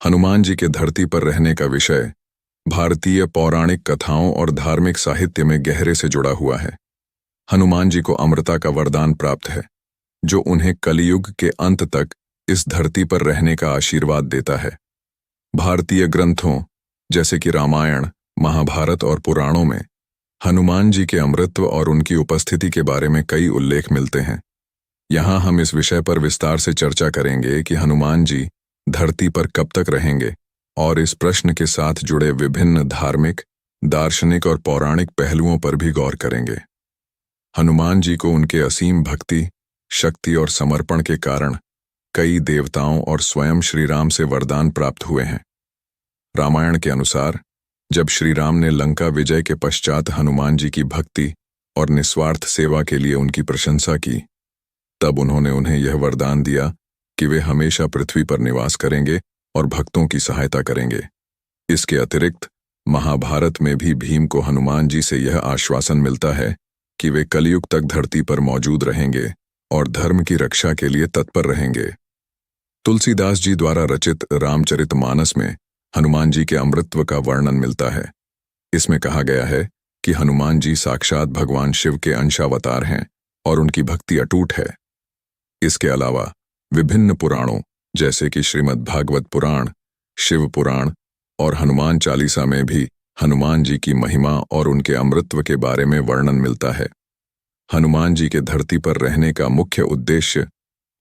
हनुमान जी के धरती पर रहने का विषय भारतीय पौराणिक कथाओं और धार्मिक साहित्य में गहरे से जुड़ा हुआ है। हनुमान जी को अमरता का वरदान प्राप्त है, जो उन्हें कलियुग के अंत तक इस धरती पर रहने का आशीर्वाद देता है। भारतीय ग्रंथों जैसे कि रामायण, महाभारत और पुराणों में हनुमान जी के अमरत्व और उनकी उपस्थिति के बारे में कई उल्लेख मिलते हैं। यहाँ हम इस विषय पर विस्तार से चर्चा करेंगे कि हनुमान जी धरती पर कब तक रहेंगे और इस प्रश्न के साथ जुड़े विभिन्न धार्मिक, दार्शनिक और पौराणिक पहलुओं पर भी गौर करेंगे। हनुमान जी को उनके असीम भक्ति, शक्ति और समर्पण के कारण कई देवताओं और स्वयं श्री राम से वरदान प्राप्त हुए हैं। रामायण के अनुसार जब श्री राम ने लंका विजय के पश्चात हनुमान जी की भक्ति और निस्वार्थ सेवा के लिए उनकी प्रशंसा की, तब उन्होंने उन्हें यह वरदान दिया कि वे हमेशा पृथ्वी पर निवास करेंगे और भक्तों की सहायता करेंगे। इसके अतिरिक्त महाभारत में भी भीम को हनुमान जी से यह आश्वासन मिलता है कि वे कलयुग तक धरती पर मौजूद रहेंगे और धर्म की रक्षा के लिए तत्पर रहेंगे। तुलसीदास जी द्वारा रचित रामचरितमानस में हनुमान जी के अमरत्व का वर्णन मिलता है। इसमें कहा गया है कि हनुमान जी साक्षात भगवान शिव के अंशावतार हैं और उनकी भक्ति अटूट है। इसके अलावा विभिन्न पुराणों जैसे कि श्रीमद् भागवत पुराण, शिव पुराण और हनुमान चालीसा में भी हनुमान जी की महिमा और उनके अमरत्व के बारे में वर्णन मिलता है। हनुमान जी के धरती पर रहने का मुख्य उद्देश्य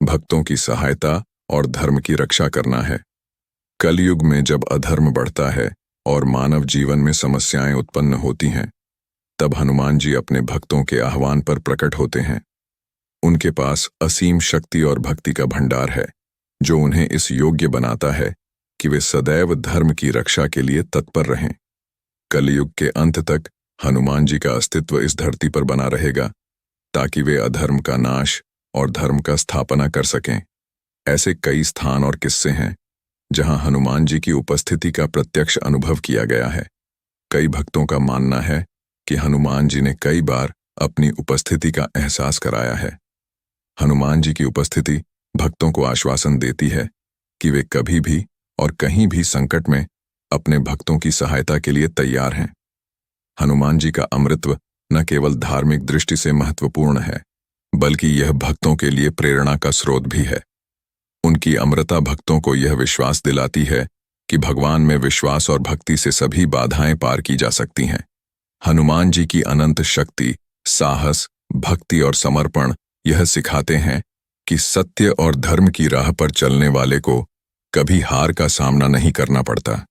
भक्तों की सहायता और धर्म की रक्षा करना है। कलयुग में जब अधर्म बढ़ता है और मानव जीवन में समस्याएं उत्पन्न होती हैं, तब हनुमान जी अपने भक्तों के आह्वान पर प्रकट होते हैं। उनके पास असीम शक्ति और भक्ति का भंडार है, जो उन्हें इस योग्य बनाता है कि वे सदैव धर्म की रक्षा के लिए तत्पर रहें। कलयुग के अंत तक हनुमान जी का अस्तित्व इस धरती पर बना रहेगा, ताकि वे अधर्म का नाश और धर्म का स्थापना कर सकें। ऐसे कई स्थान और किस्से हैं जहां हनुमान जी की उपस्थिति का प्रत्यक्ष अनुभव किया गया है। कई भक्तों का मानना है कि हनुमान जी ने कई बार अपनी उपस्थिति का एहसास कराया है। हनुमान जी की उपस्थिति भक्तों को आश्वासन देती है कि वे कभी भी और कहीं भी संकट में अपने भक्तों की सहायता के लिए तैयार हैं। हनुमान जी का अमरत्व न केवल धार्मिक दृष्टि से महत्वपूर्ण है, बल्कि यह भक्तों के लिए प्रेरणा का स्रोत भी है। उनकी अमरता भक्तों को यह विश्वास दिलाती है कि भगवान में विश्वास और भक्ति से सभी बाधाएं पार की जा सकती हैं। हनुमान जी की अनंत शक्ति, साहस, भक्ति और समर्पण यह सिखाते हैं कि सत्य और धर्म की राह पर चलने वाले को कभी हार का सामना नहीं करना पड़ता।